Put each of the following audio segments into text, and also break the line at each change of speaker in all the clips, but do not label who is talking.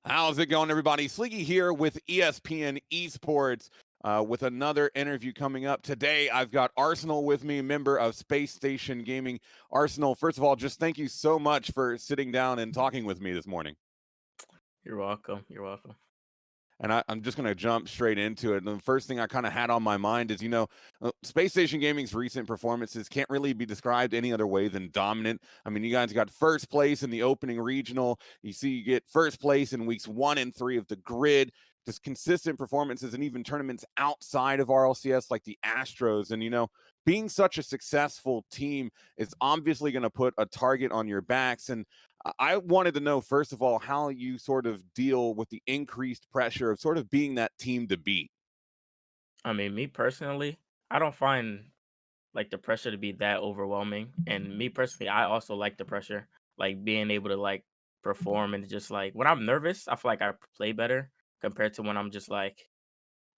How's it going, everybody? Sleegi here with ESPN Esports with another interview coming up. Today, I've got Arsenal with me, member of SpaceStation Gaming Arsenal. First of all, just thank you so much for sitting down and talking with me this morning.
You're welcome. You're welcome.
And I'm just going to jump straight into it. And the first thing I kind of had on my mind is, Space Station Gaming's recent performances can't really be described any other way than dominant. I mean, you guys got first place in the opening regional. You see, you get first place in weeks 1 and 3 of the grid. Just consistent performances and even tournaments outside of RLCS like the Astros. And, being such a successful team is obviously going to put a target on your backs. And I wanted to know, first of all, how you sort of deal with the increased pressure of sort of being that team to beat.
I mean, me personally, I don't find like the pressure to be that overwhelming. And me personally, I also like the pressure, like being able to like perform and just like when I'm nervous, I feel like I play better compared to when I'm just like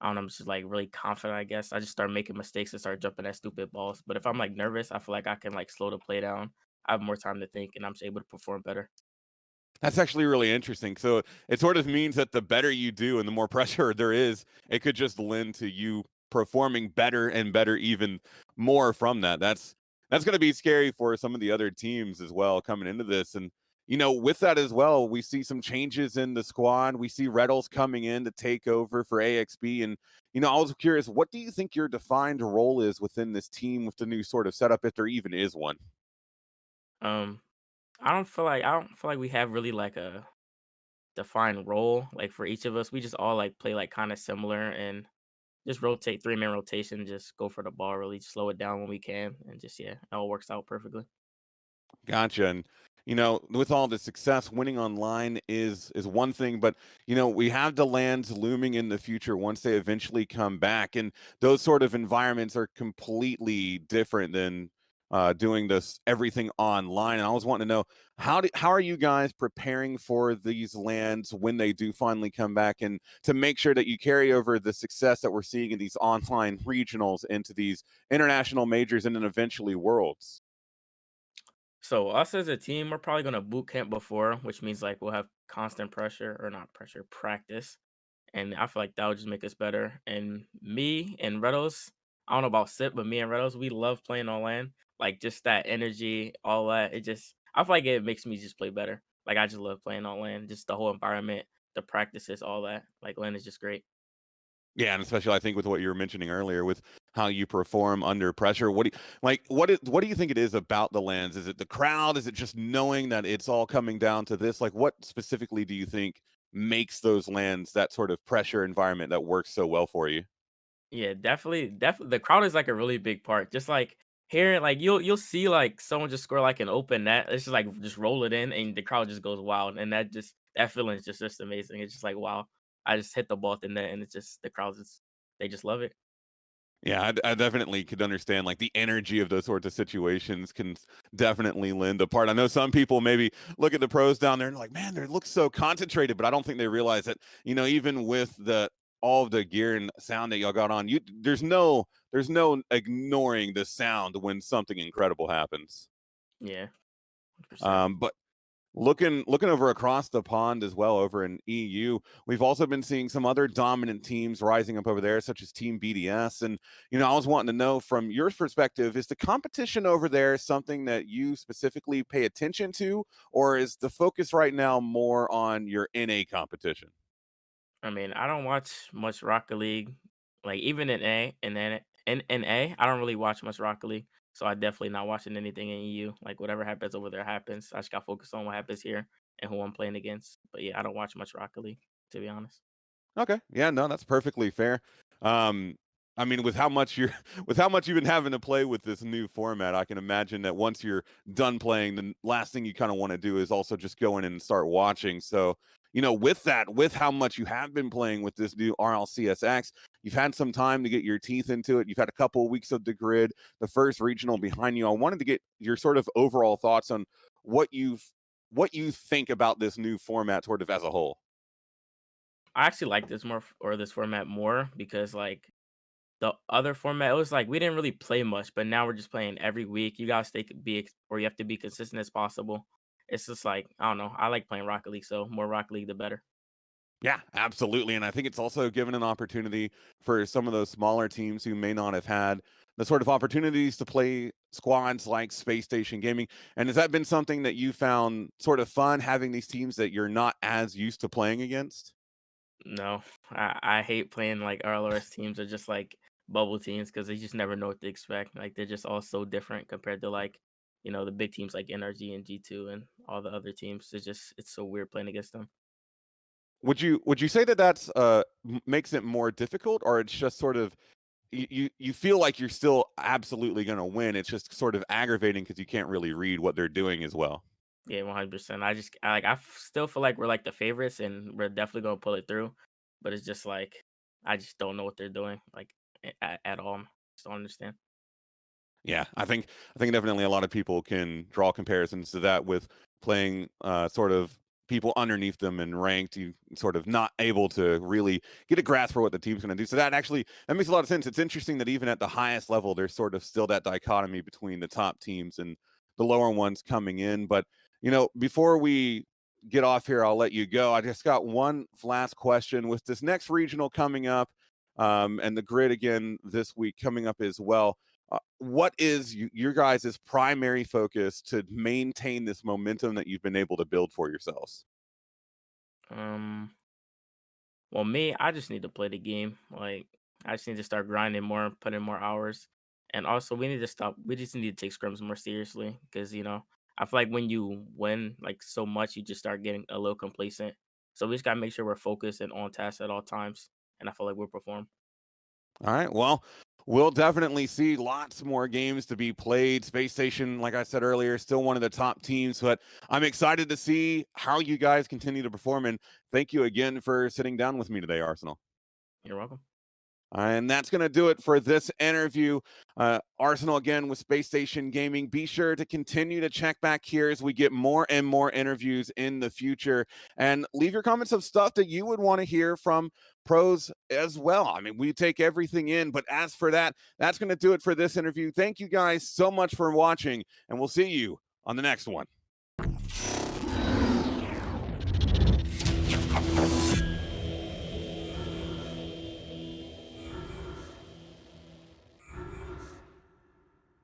I don't know, I'm just like really confident, I guess. I just start making mistakes and start jumping at stupid balls. But if I'm like nervous, I feel like I can like slow the play down. I have more time to think and I'm just able to perform better.
That's actually really interesting. So it sort of means that the better you do and the more pressure there is, it could just lend to you performing better and better even more from that. That's going to be scary for some of the other teams as well coming into this. And with that as well, we see some changes in the squad. We see Reddles coming in to take over for AXB. And I was curious, what do you think your defined role is within this team with the new sort of setup, if there even is one?
Um I don't feel like we have really like a defined role like for each of us. We just all like play like kind of similar and just rotate 3-man rotation, just go for the ball, really slow it down when we can, and just yeah, it all works out perfectly.
Gotcha. And with all the success, winning online is one thing, but we have the lands looming in the future once they eventually come back, and those sort of environments are completely different than doing this everything online. And I was wanting to know how are you guys preparing for these lands when they do finally come back, and to make sure that you carry over the success that we're seeing in these online regionals into these international majors and then eventually worlds.
So us as a team, we're probably gonna boot camp before, which means like we'll have constant pressure or not pressure, practice. And I feel like that would just make us better. And me and Redos, I don't know about Sip, but me and Redos, we love playing on land. Like just that energy, all that. It just I feel like it makes me just play better. Like I just love playing on land, just the whole environment, the practices, all that. Like land is just great.
Yeah, and especially I think with what you were mentioning earlier with how you perform under pressure. What do you think it is about the Lens? Is it the crowd? Is it just knowing that it's all coming down to this? Like what specifically do you think makes those lands that sort of pressure environment that works so well for you?
Yeah, definitely. The crowd is like a really big part. Just like hearing, like you'll see like someone just score like an open net. It's just like just roll it in, and the crowd just goes wild. And that feeling is just amazing. It's just like wow, I just hit the ball at the net, and it's just the crowd just they just love it.
Yeah, I definitely could understand like the energy of those sorts of situations can definitely lend a part. I know some people maybe look at the pros down there and like, man, they look so concentrated, but I don't think they realize that, even with the all of the gear and sound that y'all got on, there's no ignoring the sound when something incredible happens.
Yeah, 100%.
But looking over across the pond as well over in EU, we've also been seeing some other dominant teams rising up over there, such as Team BDS. And I was wanting to know from your perspective, is the competition over there something that you specifically pay attention to, or is the focus right now more on your NA competition?
I mean, I don't watch much Rocket League. Like even in A and then in A, I don't really watch much Rocket League. So I definitely not watching anything in EU. Like whatever happens over there happens. I just got focused on what happens here and who I'm playing against. But yeah, I don't watch much Rocket League, to be honest.
Okay. Yeah, no, that's perfectly fair. Um, I mean, with how much you're with how much you've been having to play with this new format, I can imagine that once you're done playing, the last thing you kind of want to do is also just go in and start watching. So, with that, with how much you have been playing with this new RLCSX, you've had some time to get your teeth into it. You've had a couple of weeks of the grid, the first regional behind you. I wanted to get your sort of overall thoughts on what you've what you think about this new format sort of as a whole.
I actually like this more or this format more because like the other format, it was like we didn't really play much, but now we're just playing every week. You gotta or you have to be consistent as possible. It's just like I don't know. I like playing Rocket League, so more Rocket League the better.
Yeah, absolutely. And I think it's also given an opportunity for some of those smaller teams who may not have had the sort of opportunities to play squads like SpaceStation Gaming. And has that been something that you found sort of fun having these teams that you're not as used to playing against?
No, I hate playing like RLRS teams or just like bubble teams because they just never know what to expect. Like they're just all so different compared to like, the big teams like NRG and G2 and all the other teams. It's so weird playing against them.
Would you say that that's makes it more difficult, or it's just sort of you feel like you're still absolutely going to win? It's just sort of aggravating because you can't really read what they're doing as well.
Yeah, 100%. Still feel like we're like the favorites and we're definitely gonna pull it through, but it's just like I just don't know what they're doing like at all. Just don't understand.
Yeah, I think definitely a lot of people can draw comparisons to that with playing sort of people underneath them and ranked, you sort of not able to really get a grasp for what the team's going to do. So that makes a lot of sense. It's interesting that even at the highest level, there's sort of still that dichotomy between the top teams and the lower ones coming in. But before we get off here, I'll let you go. I just got one last question with this next regional coming up, and the grid again this week coming up as well. What is your guys' primary focus to maintain this momentum that you've been able to build for yourselves?
Um, well, me, I just need to play the game. Like, I just need to start grinding more, put in more hours, and also we need to stop. We just need to take scrims more seriously because I feel like when you win like so much, you just start getting a little complacent. So we just gotta make sure we're focused and on task at all times, and I feel like we'll perform.
All right. Well, we'll definitely see lots more games to be played. Space Station, like I said earlier, still one of the top teams, but I'm excited to see how you guys continue to perform. And thank you again for sitting down with me today, Arsenal.
You're welcome.
And that's going to do it for this interview. Arsenal again with Space Station Gaming. Be sure to continue to check back here as we get more and more interviews in the future. And leave your comments of stuff that you would want to hear from pros as well. I mean, we take everything in. But as for that, that's going to do it for this interview. Thank you guys so much for watching, and we'll see you on the next one.